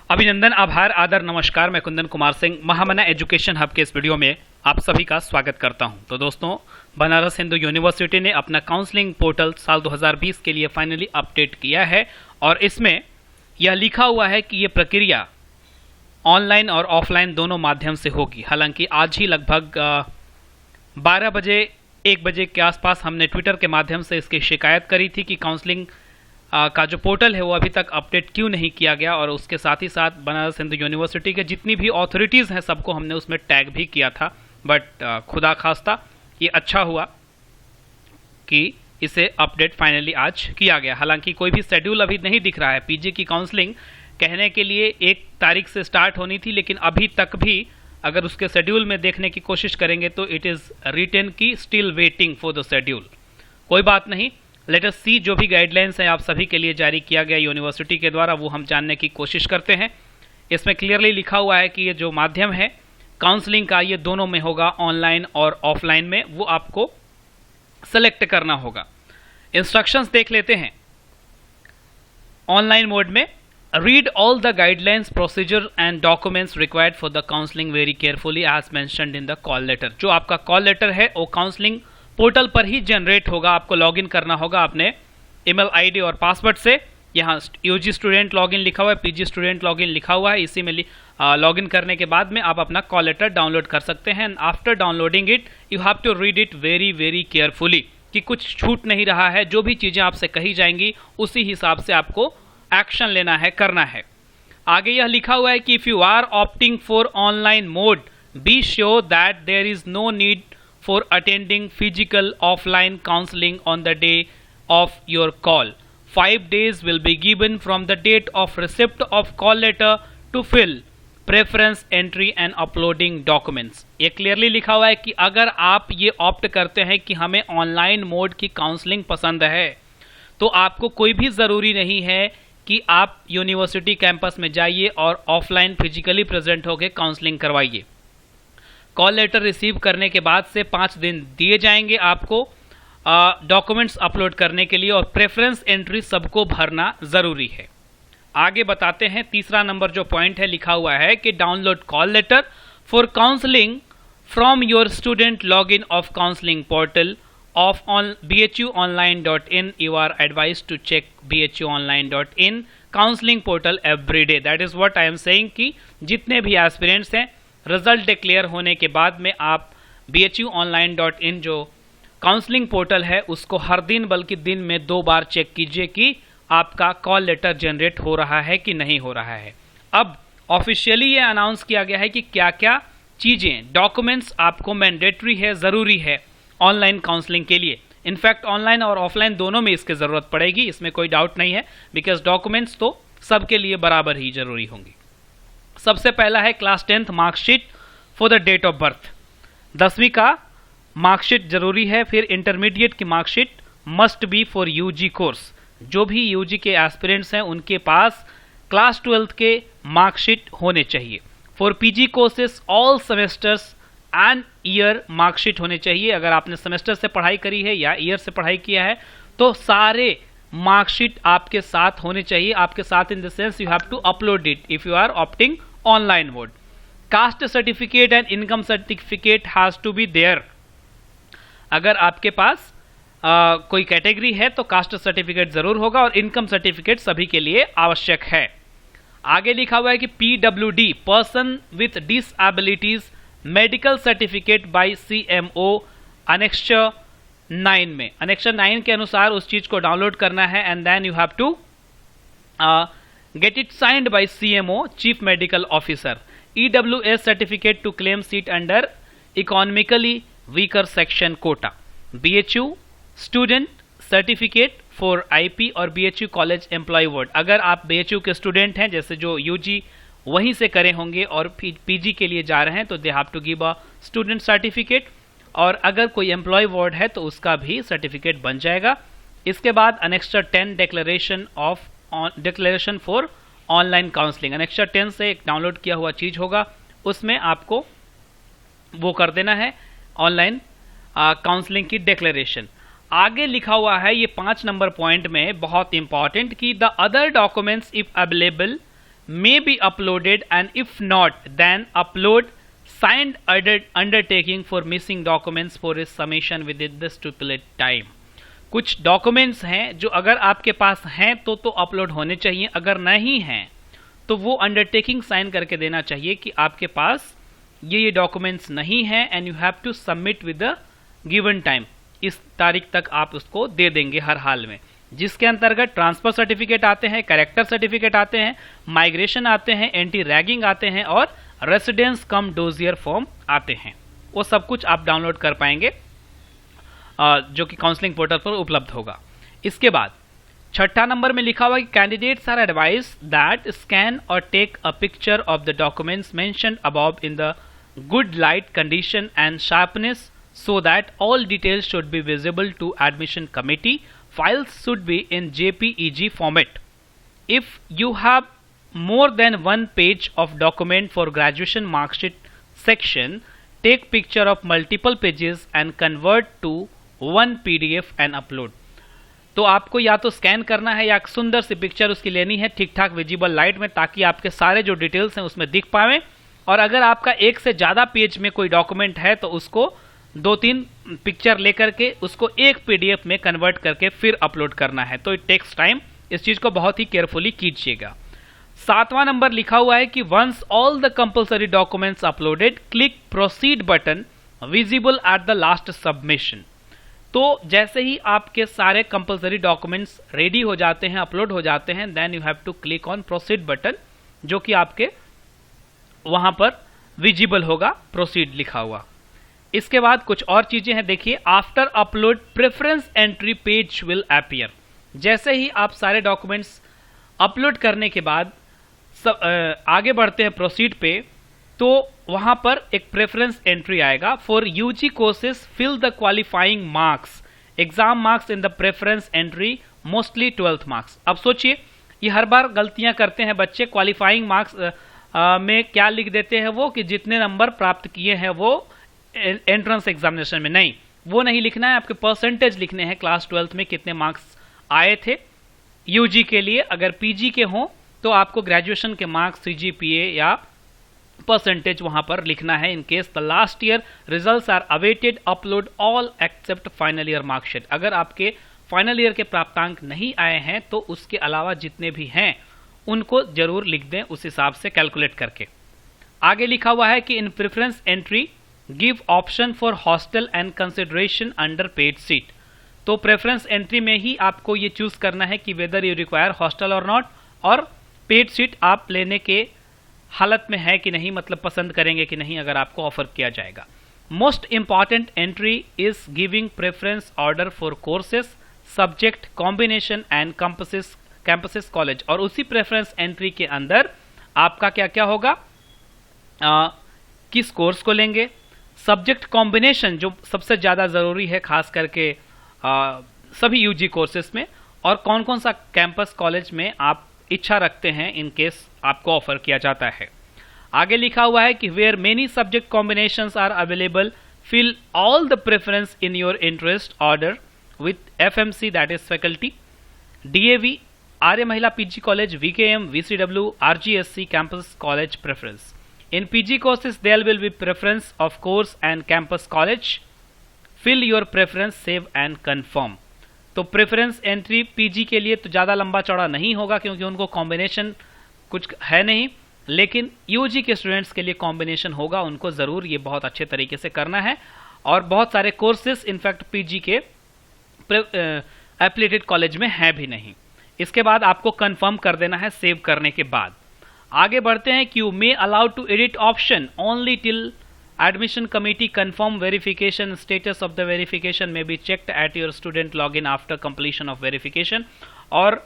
अभिनंदन, आभार, आदर, नमस्कार। मैं कुंदन कुमार सिंह महामना एजुकेशन हब के इस वीडियो में आप सभी का स्वागत करता हूं। तो दोस्तों, बनारस हिंदू यूनिवर्सिटी ने अपना काउंसलिंग पोर्टल साल 2020 के लिए फाइनली अपडेट किया है और इसमें यह लिखा हुआ है कि ये प्रक्रिया ऑनलाइन और ऑफलाइन दोनों माध्यम से होगी। हालांकि आज ही लगभग 12 बजे 1 बजे के आसपास हमने ट्विटर के माध्यम से इसकी शिकायत करी थी कि काउंसलिंग का जो पोर्टल है वो अभी तक अपडेट क्यों नहीं किया गया, और उसके साथ ही साथ बनारस हिंदू यूनिवर्सिटी के जितनी भी अथॉरिटीज़ हैं सबको हमने उसमें टैग भी किया था। बट खुदा खास्ता ये अच्छा हुआ कि इसे अपडेट फाइनली आज किया गया। हालांकि कोई भी शेड्यूल अभी नहीं दिख रहा है। पीजी की काउंसलिंग कहने के लिए 1 तारीख से स्टार्ट होनी थी, लेकिन अभी तक भी अगर उसके शेड्यूल में देखने की कोशिश करेंगे तो इट इज़ रिटन की still waiting for the schedule. कोई बात नहीं, लेट अस सी। जो भी गाइडलाइंस हैं आप सभी के लिए जारी किया गया यूनिवर्सिटी के द्वारा, वो हम जानने की कोशिश करते हैं। इसमें क्लियरली लिखा हुआ है कि ये जो माध्यम है काउंसलिंग का, ये दोनों में होगा, ऑनलाइन और ऑफलाइन में, वो आपको सेलेक्ट करना होगा। इंस्ट्रक्शंस देख लेते हैं। ऑनलाइन मोड में, read all the guidelines, procedure and documents required for the counselling very carefully as mentioned in the call letter. जो आपका कॉल लेटर है वो काउंसलिंग पोर्टल पर ही जनरेट होगा। आपको लॉगिन करना होगा अपने ईमेल आईडी और पासवर्ड से। यहाँ यूजी स्टूडेंट लॉगिन लिखा हुआ है, पीजी स्टूडेंट लॉगिन लिखा हुआ है। इसी में लॉगिन करने के बाद में आप अपना कॉल लेटर डाउनलोड कर सकते हैं। And after downloading it you have to read it very very carefully, कि कुछ छूट नहीं रहा है। जो भी चीज़ें आपसे कही जाएंगी उसी हिसाब से आपको एक्शन लेना है, करना है। आगे यह लिखा हुआ है कि if you are opting for online mode, be sure that there is no need for attending physical offline counseling on the day of your call. 5 days will be given from the date of receipt of call letter to fill preference entry and uploading documents. ये clearly लिखा हुआ है कि अगर आप ये opt करते हैं कि हमें ऑनलाइन मोड की काउंसलिंग पसंद है, तो आपको कोई भी ज़रूरी नहीं है कि आप यूनिवर्सिटी कैंपस में जाइए और ऑफलाइन फिजिकली प्रेजेंट होकर काउंसलिंग करवाइए। कॉल लेटर रिसीव करने के बाद से 5 दिन दिए जाएंगे आपको डॉक्यूमेंट्स अपलोड करने के लिए, और प्रेफरेंस एंट्री सबको भरना ज़रूरी है। आगे बताते हैं। तीसरा नंबर जो पॉइंट है, लिखा हुआ है कि download call letter for counselling from your student login of counselling portal of bhuonline.in. You are advised to check bhuonline.in counselling portal every day. That is what I am saying कि जितने भी aspirants हैं, result declare होने के बाद में आप bhuonline.in जो काउंसलिंग पोर्टल है उसको हर दिन, बल्कि दिन में 2 बार चेक कीजिए कि आपका कॉल लेटर जनरेट हो रहा है कि नहीं हो रहा है। अब ऑफिशियली ये अनाउंस किया गया है कि क्या क्या चीज़ें, डॉक्यूमेंट्स आपको मैंडेटरी है, ज़रूरी है ऑनलाइन काउंसलिंग के लिए। इनफैक्ट ऑनलाइन और ऑफलाइन दोनों में इसकी ज़रूरत पड़ेगी, इसमें कोई डाउट नहीं है, बिकॉज डॉक्यूमेंट्स तो सबके लिए बराबर ही ज़रूरी होंगे। सबसे पहला है class 10th marksheet for the date of birth. 10वीं का मार्कशीट जरूरी है। फिर इंटरमीडिएट की marksheet must be for UG course. जो भी यूजी के एस्पिरेंट्स हैं उनके पास क्लास 12th के मार्कशीट होने चाहिए। For PG courses all semesters and year marksheet होने चाहिए। अगर आपने सेमेस्टर से पढ़ाई करी है या ईयर से पढ़ाई किया है तो सारे मार्कशीट आपके साथ होने चाहिए। आपके साथ in the sense you have to upload it if you are opting online mode. Caste certificate and income certificate has to be there. अगर आपके पास कोई कैटेगरी है तो कास्ट सर्टिफिकेट जरूर होगा, और इनकम सर्टिफिकेट सभी के लिए आवश्यक है। आगे लिखा हुआ है कि PWD person with डिसएबिलिटीज medical certificate bye CMO annexure 9 में। अनेक्चर 9 के अनुसार उस चीज को डाउनलोड करना है, and then you have to get it signed by CMO chief medical officer. EWS certificate to claim seat under economically weaker section quota. BHU student certificate for IP और BHU college employee ward. अगर आप BHU के student हैं, जैसे जो UG वहीं से करे होंगे और PG के लिए जा रहे हैं, तो they have to give a student certificate. और अगर कोई एम्प्लॉय वार्ड है तो उसका भी सर्टिफिकेट बन जाएगा। इसके बाद अनेक्स्टर 10 डिक्लेरेशन फॉर ऑनलाइन काउंसलिंग। अनेक्स्टर 10 से एक डाउनलोड किया हुआ चीज होगा, उसमें आपको वो कर देना है ऑनलाइन काउंसलिंग की डिक्लेरेशन। आगे लिखा हुआ है ये 5 नंबर पॉइंट में बहुत इंपॉर्टेंट कि the other documents if available may be uploaded, and if not, then upload signed undertaking for missing documents for a submission within the stipulated time. कुछ डॉक्यूमेंट्स हैं जो अगर आपके पास हैं तो अपलोड होने चाहिए, अगर नहीं हैं तो वो अंडरटेकिंग साइन करके देना चाहिए कि आपके पास ये डॉक्यूमेंट्स नहीं हैं and you have to submit with the given time. इस तारीख तक आप उसको दे देंगे हर हाल में, जिसके अंतर्गत ट्रांसफर सर्टिफिकेट आते हैं, कैरेक्टर सर्टिफिकेट आते हैं, माइग्रेशन आते हैं, एंटी रैगिंग आते हैं और रेसिडेंस कम डोजियर फॉर्म आते हैं. वो सब कुछ आप डाउनलोड कर पाएंगे जो कि काउंसलिंग पोर्टल पर उपलब्ध होगा. इसके बाद छठा नंबर में लिखा हुआ कि candidates are advised that scan or take a picture of the documents mentioned above in the good light condition and sharpness so that all details should be visible to admission committee. Files should be in JPEG format. If you have more than one page of document for graduation mark sheet section, take picture of multiple pages and convert to one PDF and upload. तो आपको या तो scan करना है या सुंदर सी picture उसकी लेनी है ठीक ठाक विजिबल लाइट में, ताकि आपके सारे जो डिटेल्स हैं उसमें दिख पावे. और अगर आपका एक से ज़्यादा पेज में कोई डॉक्यूमेंट है तो उसको 2-3 पिक्चर लेकर के उसको एक PDF में कन्वर्ट करके फिर अपलोड करना है. तो इट टेक्स टाइम, इस चीज़ को बहुत ही केयरफुली कीजिएगा. 7वां नंबर लिखा हुआ है कि once all the compulsory documents uploaded, click proceed button visible at the last submission. तो जैसे ही आपके सारे कंपलसरी डॉक्यूमेंट्स रेडी हो जाते हैं, अपलोड हो जाते हैं, then you have to click on proceed button, जो कि आपके वहां पर विजिबल होगा, प्रोसीड लिखा हुआ. इसके बाद कुछ और चीजें हैं. देखिए, after upload preference entry page will appear. जैसे ही आप सारे डॉक्यूमेंट्स अपलोड करने के बाद आगे बढ़ते हैं प्रोसीड पे, तो वहां पर एक प्रेफरेंस एंट्री आएगा. For UG courses fill the qualifying marks, exam marks in the preference entry, mostly 12th marks. अब सोचिए, ये हर बार गलतियां करते हैं बच्चे. क्वालिफाइंग मार्क्स में क्या लिख देते हैं वो कि जितने नंबर प्राप्त किए हैं वो एंट्रेंस एग्जामिनेशन में. नहीं, वो नहीं लिखना है. आपके परसेंटेज लिखने हैं क्लास 12th में कितने मार्क्स आए थे यूजी के लिए. अगर पीजी के हों तो आपको ग्रेजुएशन के मार्क्स, CGPA या परसेंटेज वहां पर लिखना है. In case the last year results are awaited, upload all except final year marksheet. अगर आपके फाइनल ईयर के प्राप्तांक नहीं आए हैं तो उसके अलावा जितने भी हैं उनको जरूर लिख दें, उस हिसाब से कैलकुलेट करके. आगे लिखा हुआ है कि in preference entry give option for hostel and consideration under paid seat. तो प्रेफरेंस एंट्री में ही आपको ये चूज करना है कि whether you require hostel or not, और पेड सीट आप लेने के हालत में है कि नहीं, मतलब पसंद करेंगे कि नहीं अगर आपको ऑफर किया जाएगा. Most important entry is giving preference order for courses, subject combination and campuses college. और उसी प्रेफरेंस एंट्री के अंदर आपका क्या क्या होगा, किस कोर्स को लेंगे, सब्जेक्ट कॉम्बिनेशन जो सबसे ज़्यादा ज़रूरी है खास करके सभी यूजी कोर्सेस में, और कौन कौन सा कैंपस कॉलेज में आप इच्छा रखते हैं इन केस आपको ऑफर किया जाता है. आगे लिखा हुआ है कि where many subject combinations are available, fill all the preference in your interest order with FMC, that is faculty, DAV, Arya Mahila PG college, VKM, VCW, RGSC campus college preference. In PG courses, there will be preference of course and campus college. Fill your preference, save and confirm. तो preference entry PG के लिए तो ज़्यादा लंबा चौड़ा नहीं होगा क्योंकि उनको कॉम्बिनेशन कुछ है नहीं, लेकिन यूजी के स्टूडेंट्स के लिए कॉम्बिनेशन होगा. उनको ज़रूर ये बहुत अच्छे तरीके से करना है. और बहुत सारे कोर्सेस इनफैक्ट पीजी के एप्लीटेड कॉलेज में है भी नहीं. इसके बाद आपको कंफर्म कर देना है सेव करने के बाद. आगे बढ़ते हैं कि you may allow to edit option only till admission committee confirm verification. Status of the verification may be checked at your student login after completion of verification. और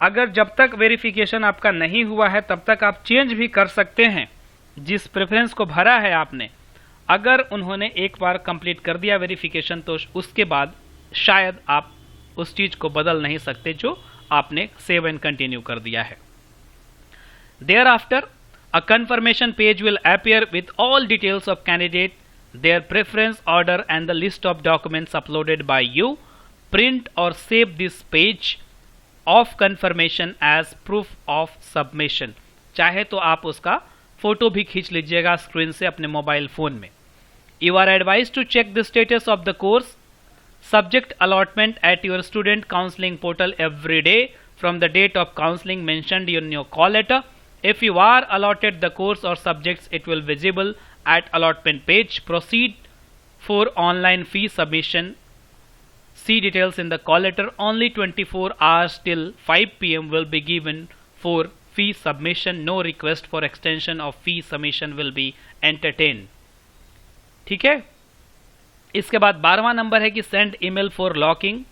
अगर जब तक वेरिफिकेशन आपका नहीं हुआ है तब तक आप चेंज भी कर सकते हैं जिस प्रेफरेंस को भरा है आपने. अगर उन्होंने एक बार कंप्लीट कर दिया वेरिफिकेशन तो उसके बाद शायद आप उस चीज को बदल नहीं सकते जो आपने सेव एंड कंटिन्यू कर दिया है. Thereafter, a confirmation page will appear with all details of candidate, their preference order and the list of documents uploaded by you. Print or save this page of confirmation as proof of submission. चाहे तो आप उसका photo भी खींच लीजिएगा screen से अपने mobile phone में। You are advise to check the status of the course subject allotment at your student counseling portal every day from the date of counseling mentioned in your call letter. If you are allotted the course or subjects, it will visible at allotment page. Proceed for online fee submission. See details in the call letter. Only 24 hours till 5 p.m. will be given for fee submission. No request for extension of fee submission will be entertained. ठीक है। इसके बाद 12वां number है कि send email for locking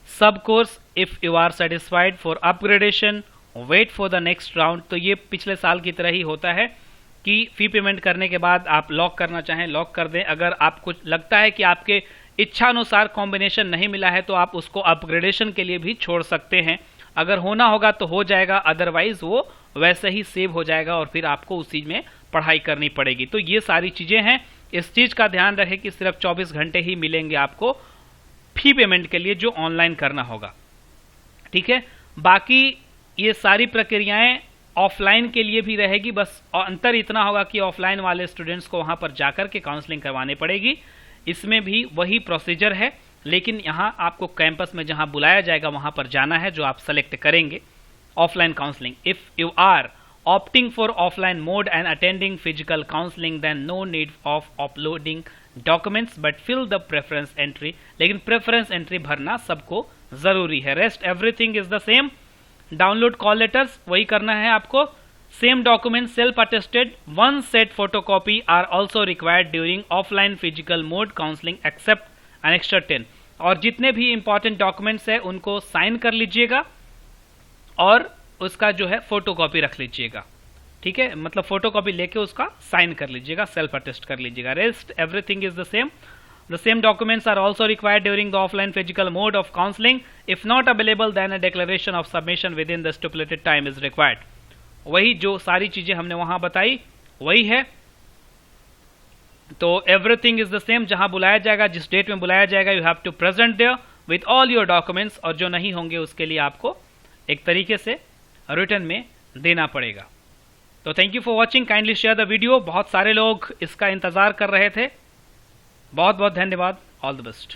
सब course if you are satisfied for upgradation wait for the next round. तो ये पिछले साल की तरह ही होता है कि फी पेमेंट करने के बाद आप लॉक करना चाहें लॉक कर दें। अगर आपको लगता है कि आपके इच्छानुसार कॉम्बिनेशन नहीं मिला है तो आप उसको अपग्रेडेशन के लिए भी छोड़ सकते हैं। अगर होना होगा तो हो जाएगा, अदरवाइज वो वैसे ही सेव हो जाएगा और फिर आपको उसी में पढ़ाई करनी पड़ेगी। तो ये सारी चीजें हैं, इस चीज का ध्यान रखें कि सिर्फ 24 घंटे ही मिलेंगे आपको फी पेमेंट के लिए जो ऑनलाइन करना होगा। ठीक है, बाकी ये सारी प्रक्रियाएं ऑफलाइन के लिए भी रहेगी, बस अंतर इतना होगा कि ऑफलाइन वाले स्टूडेंट्स को वहां पर जाकर के काउंसलिंग करवानी पड़ेगी। इसमें भी वही प्रोसीजर है, लेकिन यहाँ आपको कैंपस में जहां बुलाया जाएगा वहां पर जाना है, जो आप सेलेक्ट करेंगे offline counselling. If you are opting for offline mode and attending physical counseling, then no need of uploading documents but fill the preference entry। लेकिन preference entry भरना सबको जरूरी है। rest everything is the same। download call letters वही करना है आपको। same document self attested one set photocopy are also required during offline physical mode counseling except annexure 10। और जितने भी important documents है उनको साइन कर लीजिएगा और उसका जो है फोटोकॉपी रख लीजिएगा। ठीक है, मतलब फोटोकॉपी लेके उसका साइन कर लीजिएगा, सेल्फ अटेस्ट कर लीजिएगा। Rest everything is the same. The same documents are also required during the offline physical mode of counselling. If not available then a declaration of submission within the stipulated time is required. वही जो सारी चीजें हमने वहां बताई वही है। तो एवरीथिंग इज द सेम। जहां बुलाया जाएगा, जिस डेट में बुलाया जाएगा, you have to present there with all your documents, और जो नहीं होंगे उसके लिए आपको एक तरीके से रिटर्न में देना पड़ेगा। तो thank you for watching, kindly share the video. बहुत सारे लोग इसका इंतजार कर रहे थे। बहुत बहुत धन्यवाद। All the best.